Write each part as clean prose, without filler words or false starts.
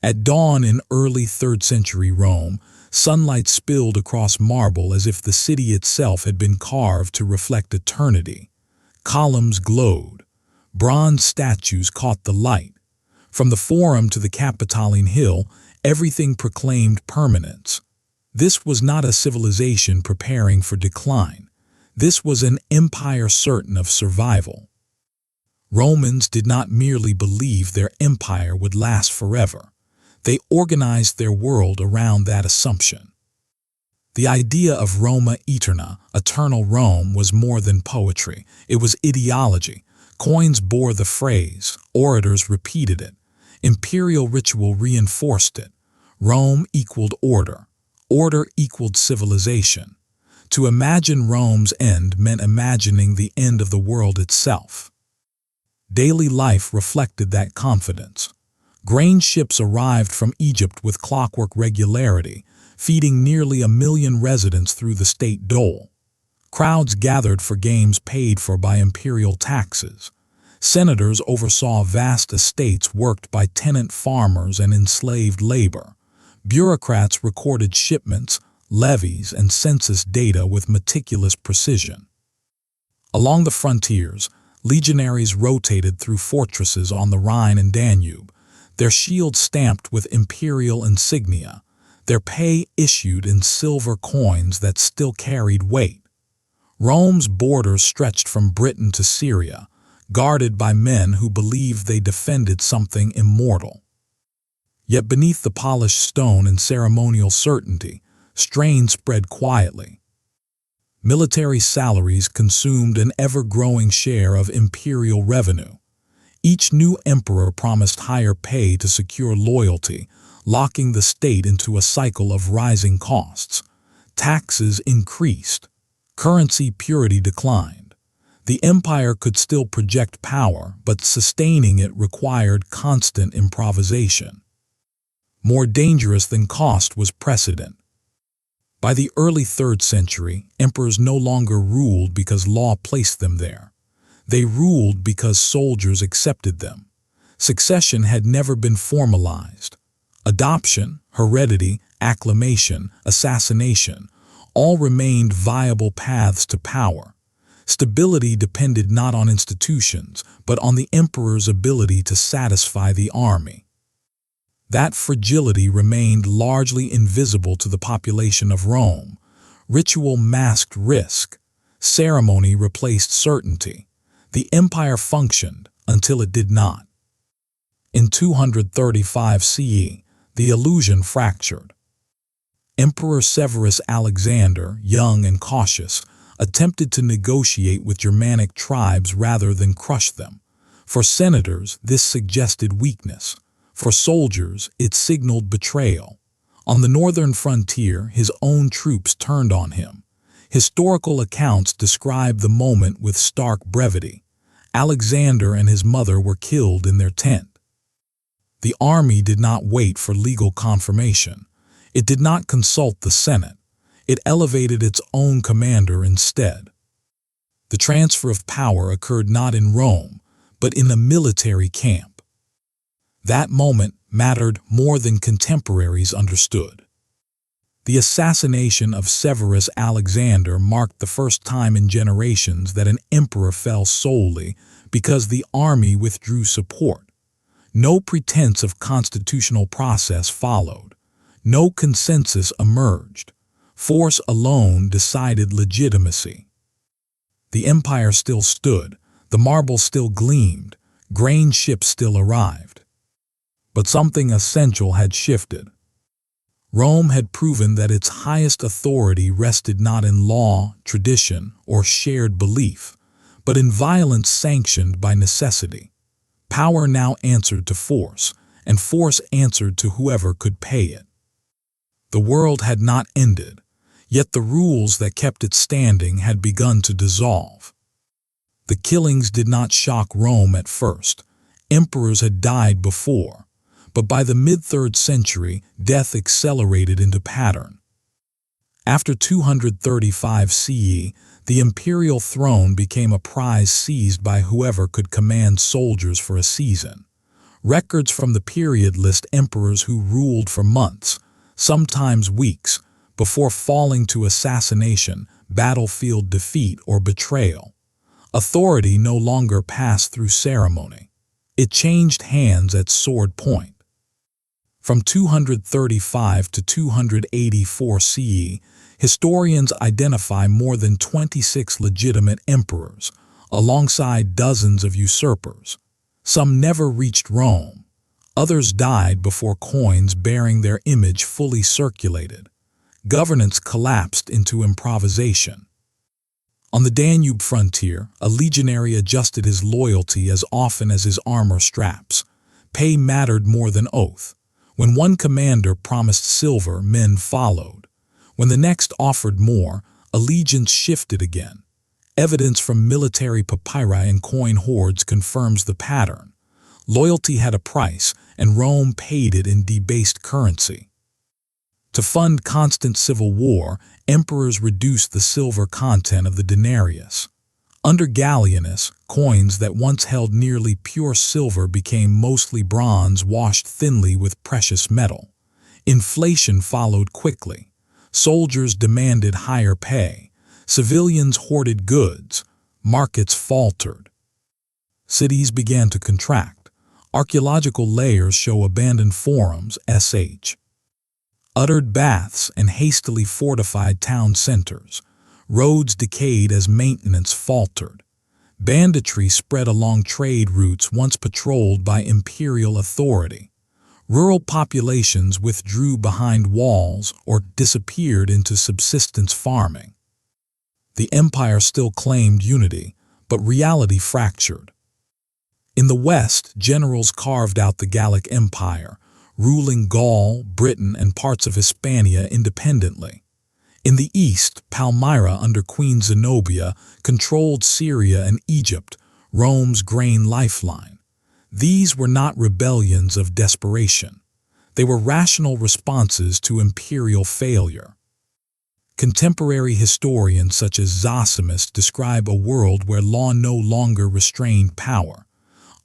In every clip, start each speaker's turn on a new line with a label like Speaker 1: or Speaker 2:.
Speaker 1: At dawn in early 3rd century Rome, sunlight spilled across marble as if the city itself had been carved to reflect eternity. Columns glowed. Bronze statues caught the light. From the Forum to the Capitoline Hill, everything proclaimed permanence. This was not a civilization preparing for decline. This was an empire certain of survival. Romans did not merely believe their empire would last forever. They organized their world around that assumption. The idea of Roma Aeterna, eternal Rome, was more than poetry. It was ideology. Coins bore the phrase, orators repeated it, imperial ritual reinforced it. Rome equaled order. Order equaled civilization. To imagine Rome's end meant imagining the end of the world itself. Daily life reflected that confidence. Grain ships arrived from Egypt with clockwork regularity, feeding nearly 1 million residents through the state dole. Crowds gathered for games paid for by imperial taxes. Senators oversaw vast estates worked by tenant farmers and enslaved labor. Bureaucrats recorded shipments, levies, and census data with meticulous precision. Along the frontiers, legionaries rotated through fortresses on the Rhine and Danube, their shields stamped with imperial insignia, their pay issued in silver coins that still carried weight. Rome's borders stretched from Britain to Syria, guarded by men who believed they defended something immortal. Yet beneath the polished stone and ceremonial certainty, strain spread quietly. Military salaries consumed an ever-growing share of imperial revenue. Each new emperor promised higher pay to secure loyalty, locking the state into a cycle of rising costs. Taxes increased. Currency purity declined. The empire could still project power, but sustaining it required constant improvisation. More dangerous than cost was precedent. By the early 3rd century, emperors no longer ruled because law placed them there. They ruled because soldiers accepted them. Succession had never been formalized. Adoption, heredity, acclamation, assassination, all remained viable paths to power. Stability depended not on institutions, but on the emperor's ability to satisfy the army. That fragility remained largely invisible to the population of Rome. Ritual masked risk. Ceremony replaced certainty. The empire functioned until it did not. In 235 CE, the illusion fractured. Emperor Severus Alexander, young and cautious, attempted to negotiate with Germanic tribes rather than crush them. For senators, this suggested weakness. For soldiers, it signaled betrayal. On the northern frontier, his own troops turned on him. Historical accounts describe the moment with stark brevity. Alexander and his mother were killed in their tent. The army did not wait for legal confirmation. It did not consult the Senate. It elevated its own commander instead. The transfer of power occurred not in Rome, but in a military camp. That moment mattered more than contemporaries understood. The assassination of Severus Alexander marked the first time in generations that an emperor fell solely because the army withdrew support. No pretense of constitutional process followed. No consensus emerged. Force alone decided legitimacy. The empire still stood, the marble still gleamed, grain ships still arrived. But something essential had shifted. Rome had proven that its highest authority rested not in law, tradition, or shared belief, but in violence sanctioned by necessity. Power now answered to force, and force answered to whoever could pay it. The world had not ended, yet the rules that kept it standing had begun to dissolve. The killings did not shock Rome at first. Emperors had died before. But by the mid-3rd century, death accelerated into pattern. After 235 CE, the imperial throne became a prize seized by whoever could command soldiers for a season. Records from the period list emperors who ruled for months, sometimes weeks, before falling to assassination, battlefield defeat, or betrayal. Authority no longer passed through ceremony. It changed hands at sword point. From 235 to 284 CE, historians identify more than 26 legitimate emperors, alongside dozens of usurpers. Some never reached Rome. Others died before coins bearing their image fully circulated. Governance collapsed into improvisation. On the Danube frontier, a legionary adjusted his loyalty as often as his armor straps. Pay mattered more than oath. When one commander promised silver, men followed. When the next offered more, allegiance shifted again. Evidence from military papyri and coin hoards confirms the pattern. Loyalty had a price, and Rome paid it in debased currency. To fund constant civil war, emperors reduced the silver content of the denarius. Under Gallienus, coins that once held nearly pure silver became mostly bronze washed thinly with precious metal. Inflation followed quickly. Soldiers demanded higher pay. Civilians hoarded goods. Markets faltered. Cities began to contract. Archaeological layers show abandoned forums, uttered baths, and hastily fortified town centers. Roads decayed as maintenance faltered. Banditry spread along trade routes once patrolled by imperial authority. Rural populations withdrew behind walls or disappeared into subsistence farming. The empire still claimed unity, but reality fractured. In the West, generals carved out the Gallic Empire, ruling Gaul, Britain, and parts of Hispania independently. In the East, Palmyra under Queen Zenobia controlled Syria and Egypt, Rome's grain lifeline. These were not rebellions of desperation. They were rational responses to imperial failure. Contemporary historians such as Zosimus describe a world where law no longer restrained power.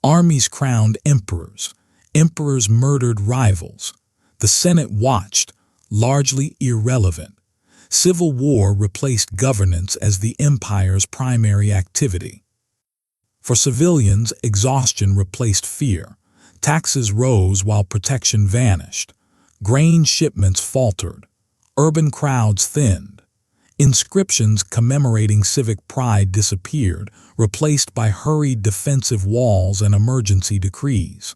Speaker 1: Armies crowned emperors. Emperors murdered rivals. The Senate watched, largely irrelevant. Civil war replaced governance as the empire's primary activity. For civilians, exhaustion replaced fear. Taxes rose while protection vanished. Grain shipments faltered. Urban crowds thinned. Inscriptions commemorating civic pride disappeared, replaced by hurried defensive walls and emergency decrees.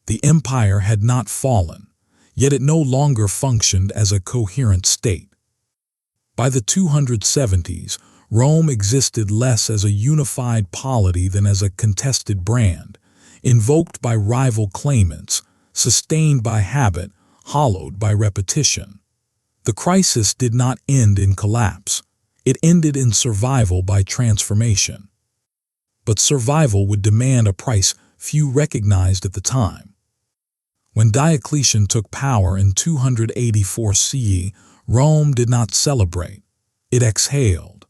Speaker 1: The empire had not fallen, yet it no longer functioned as a coherent state. By the 270s, Rome existed less as a unified polity than as a contested brand, invoked by rival claimants, sustained by habit, hollowed by repetition. The crisis did not end in collapse. It ended in survival by transformation. But survival would demand a price few recognized at the time. When Diocletian took power in 284 CE, Rome did not celebrate. It exhaled.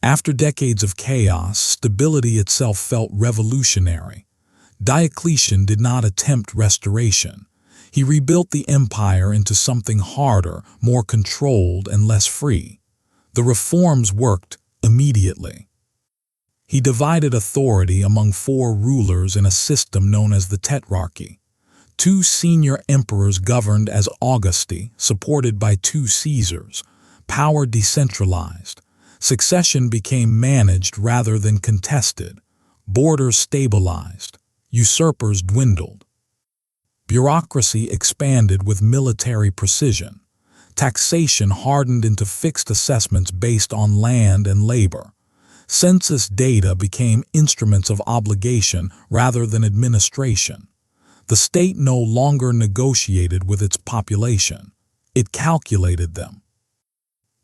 Speaker 1: After decades of chaos, stability itself felt revolutionary. Diocletian did not attempt restoration. He rebuilt the empire into something harder, more controlled, and less free. The reforms worked immediately. He divided authority among 4 rulers in a system known as the Tetrarchy. 2 senior emperors governed as Augusti, supported by 2 Caesars. Power decentralized. Succession became managed rather than contested. Borders stabilized. Usurpers dwindled. Bureaucracy expanded with military precision. Taxation hardened into fixed assessments based on land and labor. Census data became instruments of obligation rather than administration. The state no longer negotiated with its population. It calculated them.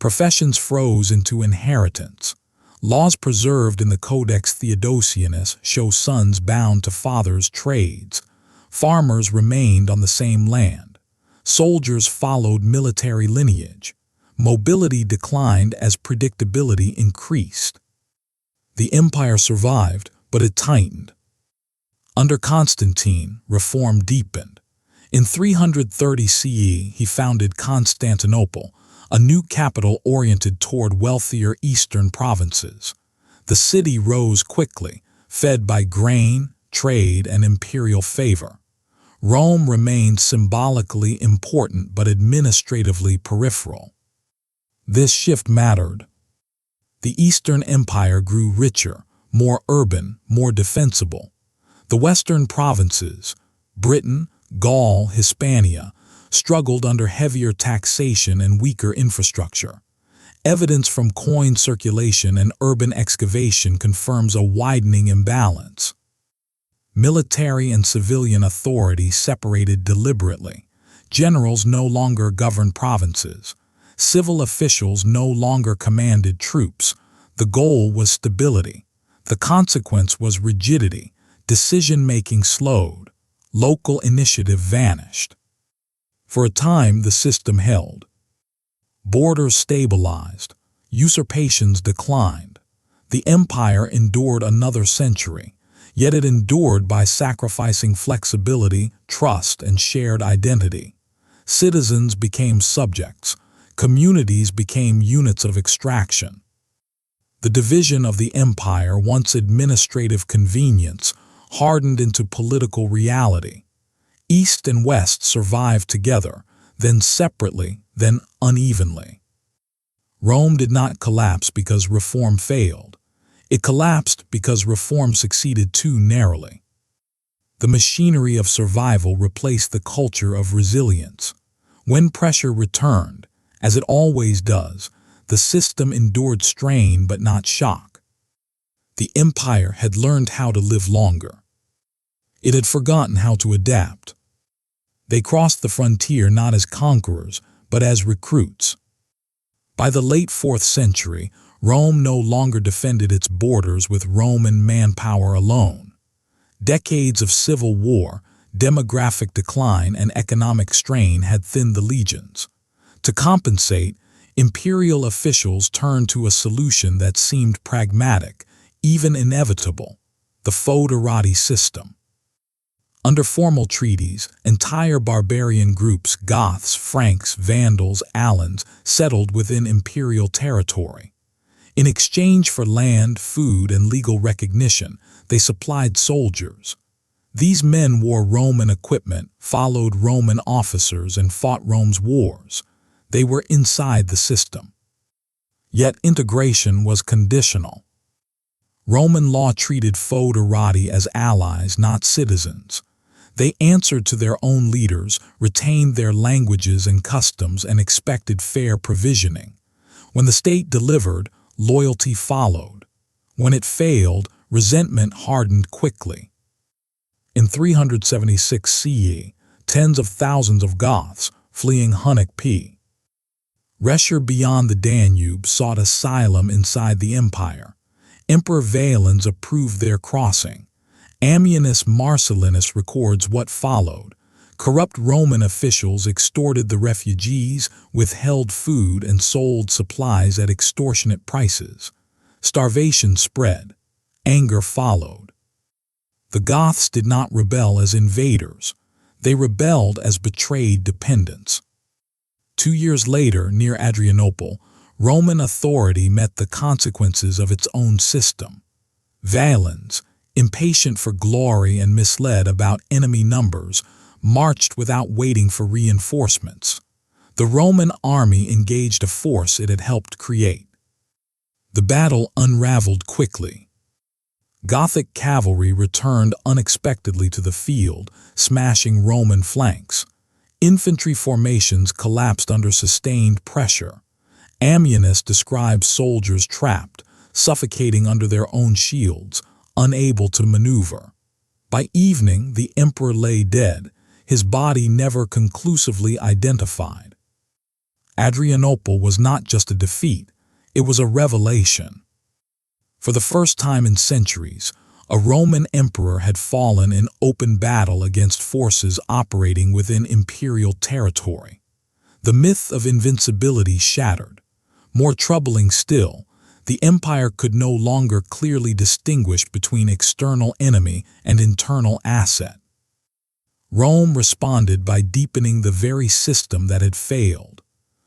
Speaker 1: Professions froze into inheritance. Laws preserved in the Codex Theodosianus show sons bound to fathers' trades. Farmers remained on the same land. Soldiers followed military lineage. Mobility declined as predictability increased. The empire survived, but it tightened. Under Constantine, reform deepened. In 330 CE, he founded Constantinople, a new capital oriented toward wealthier eastern provinces. The city rose quickly, fed by grain, trade, and imperial favor. Rome remained symbolically important but administratively peripheral. This shift mattered. The Eastern Empire grew richer, more urban, more defensible. The western provinces, Britain, Gaul, Hispania, struggled under heavier taxation and weaker infrastructure. Evidence from coin circulation and urban excavation confirms a widening imbalance. Military and civilian authority separated deliberately. Generals no longer governed provinces. Civil officials no longer commanded troops. The goal was stability. The consequence was rigidity. Decision-making slowed. Local initiative vanished. For a time, the system held. Borders stabilized. Usurpations declined. The empire endured another century, yet it endured by sacrificing flexibility, trust, and shared identity. Citizens became subjects. Communities became units of extraction. The division of the empire, once administrative convenience, hardened into political reality. East and West survived together, then separately, then unevenly. Rome did not collapse because reform failed. It collapsed because reform succeeded too narrowly. The machinery of survival replaced the culture of resilience. When pressure returned, as it always does, the system endured strain but not shock. The empire had learned how to live longer. It had forgotten how to adapt. They crossed the frontier not as conquerors, but as recruits. By the late 4th century, Rome no longer defended its borders with Roman manpower alone. Decades of civil war, demographic decline, and economic strain had thinned the legions. To compensate, imperial officials turned to a solution that seemed pragmatic, even inevitable: the foederati system. Under formal treaties, entire barbarian groups, Goths, Franks, Vandals, Alans, settled within imperial territory. In exchange for land, food, and legal recognition, they supplied soldiers. These men wore Roman equipment, followed Roman officers, and fought Rome's wars. They were inside the system. Yet integration was conditional. Roman law treated foederati as allies, not citizens. They answered to their own leaders, retained their languages and customs, and expected fair provisioning. When the state delivered, loyalty followed. When it failed, resentment hardened quickly. In 376 CE, tens of thousands of Goths, fleeing Hunnic P. Resher beyond the Danube, sought asylum inside the empire. Emperor Valens approved their crossing. Ammianus Marcellinus records what followed. Corrupt Roman officials extorted the refugees, withheld food, and sold supplies at extortionate prices. Starvation spread. Anger followed. The Goths did not rebel as invaders. They rebelled as betrayed dependents. 2 years later, near Adrianople, Roman authority met the consequences of its own system. Valens, impatient for glory and misled about enemy numbers, marched without waiting for reinforcements. The Roman army engaged a force it had helped create. The battle unraveled quickly. Gothic cavalry returned unexpectedly to the field, smashing Roman flanks. Infantry formations collapsed under sustained pressure. Ammianus describes soldiers trapped, suffocating under their own shields, unable to maneuver. By evening, the emperor lay dead, his body never conclusively identified. Adrianople was not just a defeat, it was a revelation. For the first time in centuries, a Roman emperor had fallen in open battle against forces operating within imperial territory. The myth of invincibility shattered. More troubling still, The empire could no longer clearly distinguish between external enemy and internal asset. Rome responded by deepening the very system that had failed.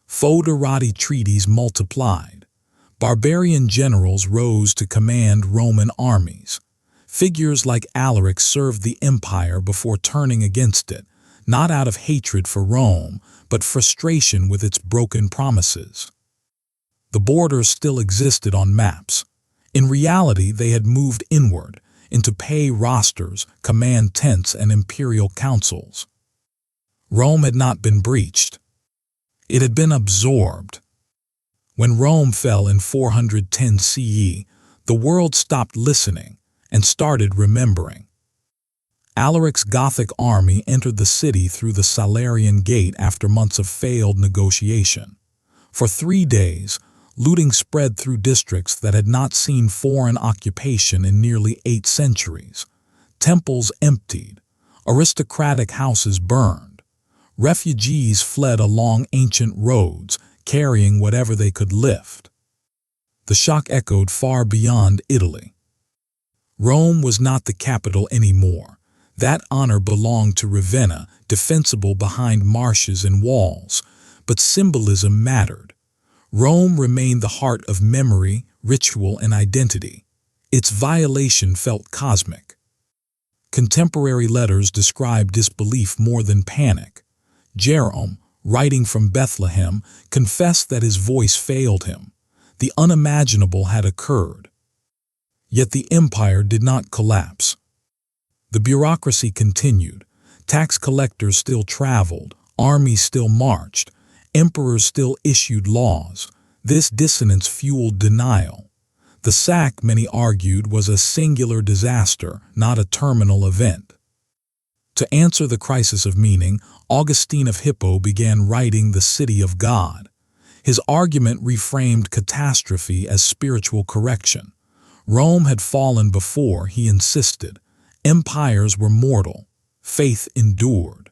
Speaker 1: Foederati treaties multiplied. Barbarian generals rose to command Roman armies. Figures like Alaric served the empire before turning against it, not out of hatred for Rome, but frustration with its broken promises. The borders still existed on maps. In reality, they had moved inward, into pay rosters, command tents, and imperial councils. Rome had not been breached. It had been absorbed. When Rome fell in 410 CE, the world stopped listening and started remembering. Alaric's Gothic army entered the city through the Salarian Gate after months of failed negotiation. For 3 days, looting spread through districts that had not seen foreign occupation in nearly 8 centuries. Temples emptied, aristocratic houses burned. Refugees fled along ancient roads, carrying whatever they could lift. The shock echoed far beyond Italy. Rome was not the capital anymore. That honor belonged to Ravenna, defensible behind marshes and walls. But symbolism mattered. Rome remained the heart of memory, ritual, and identity. Its violation felt cosmic. Contemporary letters describe disbelief more than panic. Jerome, writing from Bethlehem, confessed that his voice failed him. The unimaginable had occurred. Yet the empire did not collapse. The bureaucracy continued. Tax collectors still traveled, armies still marched, emperors still issued laws. This dissonance fueled denial. The sack, many argued, was a singular disaster, not a terminal event. To answer the crisis of meaning, Augustine of Hippo began writing The City of God. His argument reframed catastrophe as spiritual correction. Rome had fallen before, he insisted. Empires were mortal. Faith endured.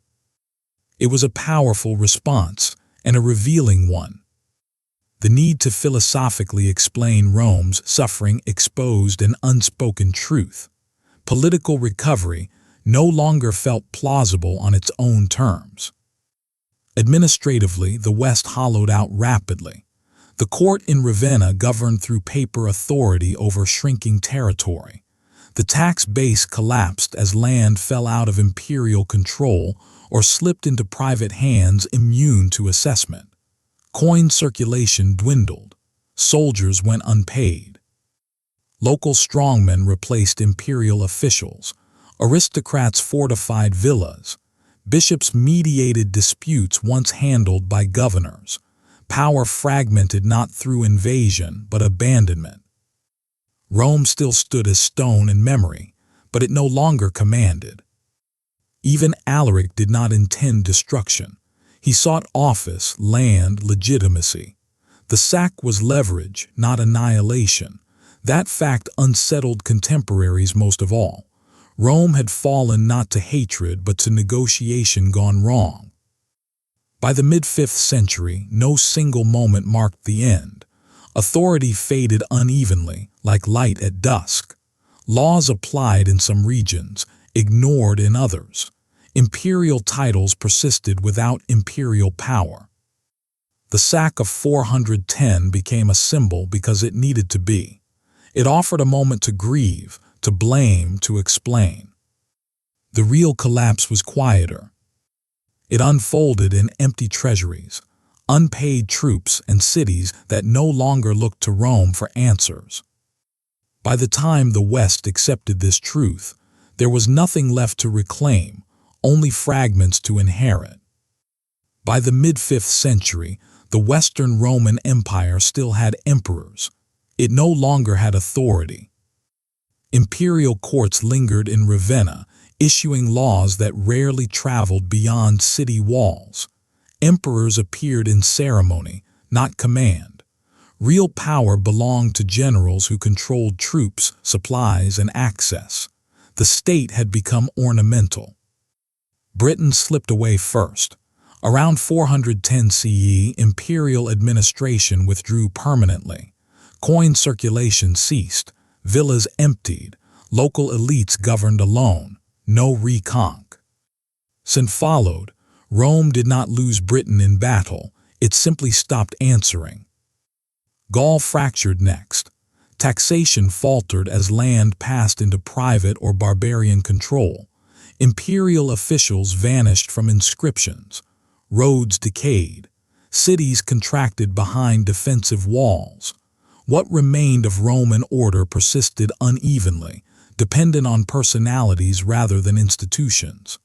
Speaker 1: It was a powerful response, and a revealing one. The need to philosophically explain Rome's suffering exposed an unspoken truth. Political recovery no longer felt plausible on its own terms. Administratively, the West hollowed out rapidly. The court in Ravenna governed through paper authority over shrinking territory. The tax base collapsed as land fell out of imperial control or slipped into private hands immune to assessment. Coin circulation dwindled. Soldiers went unpaid. Local strongmen replaced imperial officials. Aristocrats fortified villas. Bishops mediated disputes once handled by governors. Power fragmented not through invasion but abandonment. Rome still stood as stone in memory, but it no longer commanded. Even Alaric did not intend destruction. He sought office, land, legitimacy. The sack was leverage, not annihilation. That fact unsettled contemporaries most of all. Rome had fallen not to hatred but to negotiation gone wrong. By the mid-5th century, no single moment marked the end. Authority faded unevenly, like light at dusk. Laws applied in some regions, ignored in others. Imperial titles persisted without imperial power. The sack of 410 became a symbol because it needed to be. It offered a moment to grieve, to blame, to explain. The real collapse was quieter. It unfolded in empty treasuries, unpaid troops, and cities that no longer looked to Rome for answers. By the time the West accepted this truth, there was nothing left to reclaim, only fragments to inherit. By the mid-5th century, the Western Roman Empire still had emperors. It no longer had authority. Imperial courts lingered in Ravenna, issuing laws that rarely traveled beyond city walls. Emperors appeared in ceremony, not command. Real power belonged to generals who controlled troops, supplies, and access. The state had become ornamental. Britain slipped away first. Around 410 CE, imperial administration withdrew permanently. Coin circulation ceased, villas emptied, local elites governed alone, no reconquest followed. Rome did not lose Britain in battle, it simply stopped answering. Gaul fractured next. Taxation faltered as land passed into private or barbarian control. Imperial officials vanished from inscriptions. Roads decayed. Cities contracted behind defensive walls. What remained of Roman order persisted unevenly, dependent on personalities rather than institutions.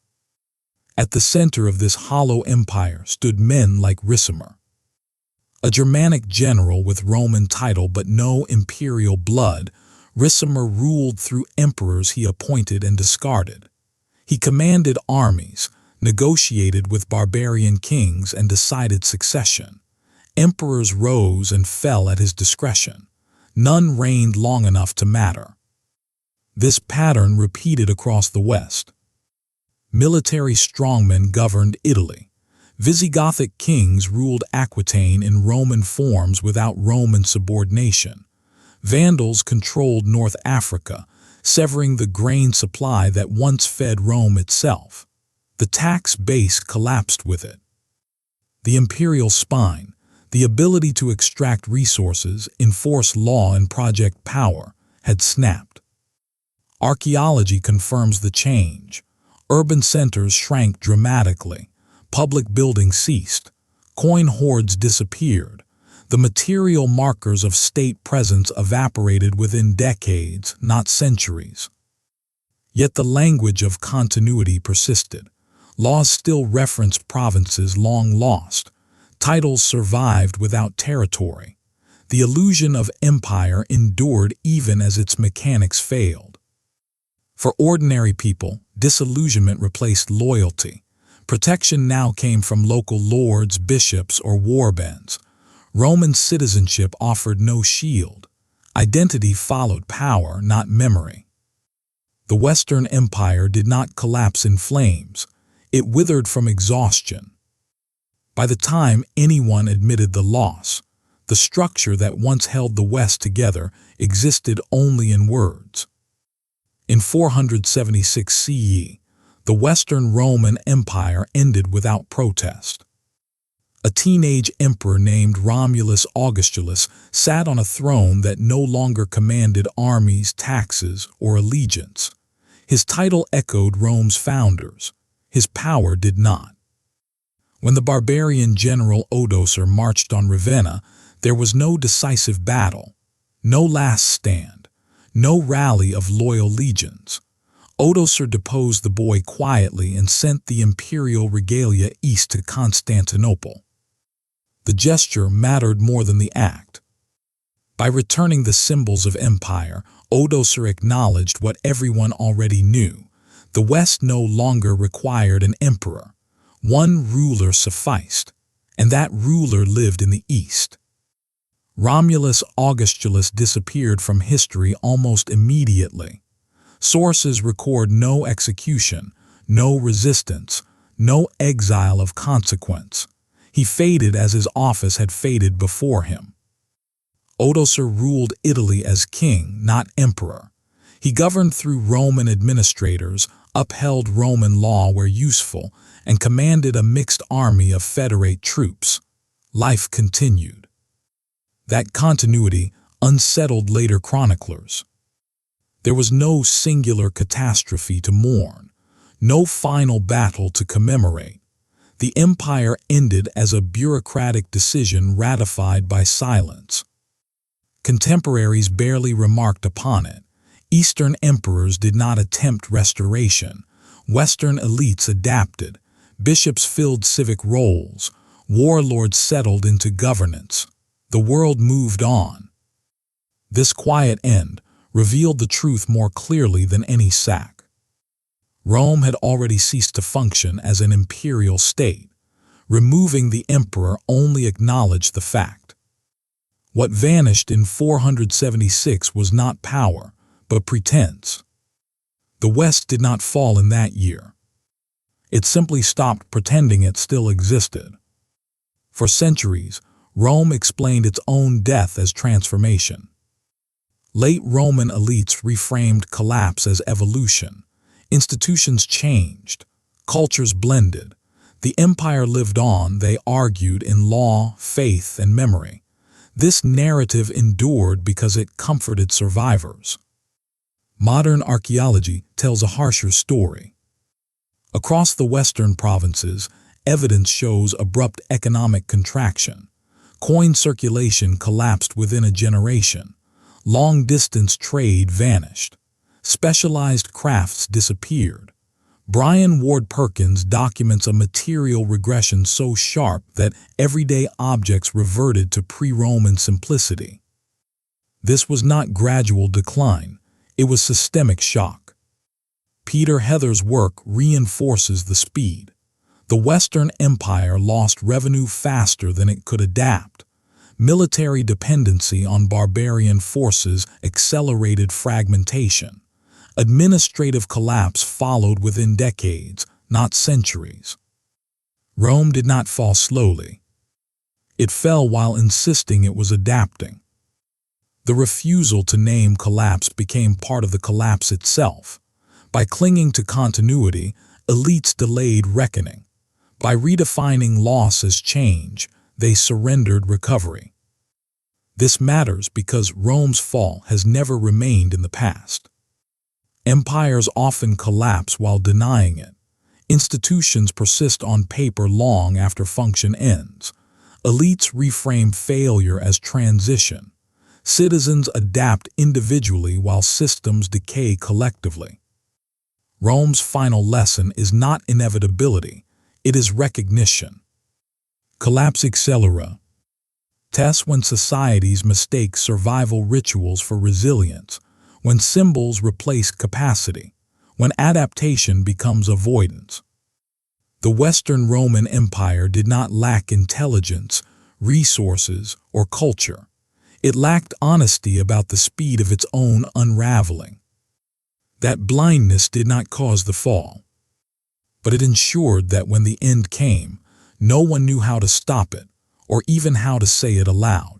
Speaker 1: At the center of this hollow empire stood men like Ricimer, a Germanic general with Roman title but no imperial blood. Ricimer ruled through emperors he appointed and discarded. He commanded armies, negotiated with barbarian kings, and decided succession. Emperors rose and fell at his discretion. None reigned long enough to matter. This pattern repeated across the West. Military strongmen governed Italy. Visigothic kings ruled Aquitaine in Roman forms without Roman subordination. Vandals controlled North Africa, severing the grain supply that once fed Rome itself. The tax base collapsed with it. The imperial spine, the ability to extract resources, enforce law, and project power, had snapped. Archaeology confirms the change. Urban centers shrank dramatically. Public buildings ceased. Coin hoards disappeared. The material markers of state presence evaporated within decades, not centuries. Yet the language of continuity persisted. Laws still referenced provinces long lost. Titles survived without territory. The illusion of empire endured even as its mechanics failed. For ordinary people, disillusionment replaced loyalty. Protection now came from local lords, bishops, or warbands. Roman citizenship offered no shield. Identity followed power, not memory. The Western Empire did not collapse in flames. It withered from exhaustion. By the time anyone admitted the loss, the structure that once held the West together existed only in words. In 476 CE, the Western Roman Empire ended without protest. A teenage emperor named Romulus Augustulus sat on a throne that no longer commanded armies, taxes, or allegiance. His title echoed Rome's founders. His power did not. When the barbarian general Odoacer marched on Ravenna, there was no decisive battle, no last stand. No rally of loyal legions. Odoacer deposed the boy quietly and sent the imperial regalia east to Constantinople. The gesture mattered more than the act. By returning the symbols of empire, Odoacer acknowledged what everyone already knew. The West no longer required an emperor. One ruler sufficed, and that ruler lived in the East. Romulus Augustulus disappeared from history almost immediately. Sources record no execution, no resistance, no exile of consequence. He faded as his office had faded before him. Odoacer ruled Italy as king, not emperor. He governed through Roman administrators, upheld Roman law where useful, and commanded a mixed army of federate troops. Life continued. That continuity unsettled later chroniclers. There was no singular catastrophe to mourn, no final battle to commemorate. The empire ended as a bureaucratic decision ratified by silence. Contemporaries barely remarked upon it. Eastern emperors did not attempt restoration. Western elites adapted. Bishops filled civic roles. Warlords settled into governance. The world moved on. This quiet end revealed the truth more clearly than any sack. Rome had already ceased to function as an imperial state. Removing the emperor only acknowledged the fact. What vanished in 476 was not power, but pretense. The West did not fall in that year. It simply stopped pretending it still existed. For centuries, Rome explained its own death as transformation. Late Roman elites reframed collapse as evolution. Institutions changed, cultures blended. The empire lived on, they argued, in law, faith, and memory. This narrative endured because it comforted survivors. Modern archaeology tells a harsher story. Across the western provinces, evidence shows abrupt economic contraction. Coin circulation collapsed within a generation. Long-distance trade vanished. Specialized crafts disappeared. Brian Ward Perkins documents a material regression so sharp that everyday objects reverted to pre-Roman simplicity. This was not gradual decline, it was systemic shock. Peter Heather's work reinforces the speed. The Western Empire lost revenue faster than it could adapt. Military dependency on barbarian forces accelerated fragmentation. Administrative collapse followed within decades, not centuries. Rome did not fall slowly. It fell while insisting it was adapting. The refusal to name collapse became part of the collapse itself. By clinging to continuity, elites delayed reckoning. By redefining loss as change, they surrendered recovery. This matters because Rome's fall has never remained in the past. Empires often collapse while denying it. Institutions persist on paper long after function ends. Elites reframe failure as transition. Citizens adapt individually while systems decay collectively. Rome's final lesson is not inevitability, it is recognition. Collapse accelera. Tests when societies mistake survival rituals for resilience, when symbols replace capacity, when adaptation becomes avoidance. The Western Roman Empire did not lack intelligence, resources, or culture. It lacked honesty about the speed of its own unraveling. That blindness did not cause the fall, but it ensured that when the end came, no one knew how to stop it or even how to say it aloud.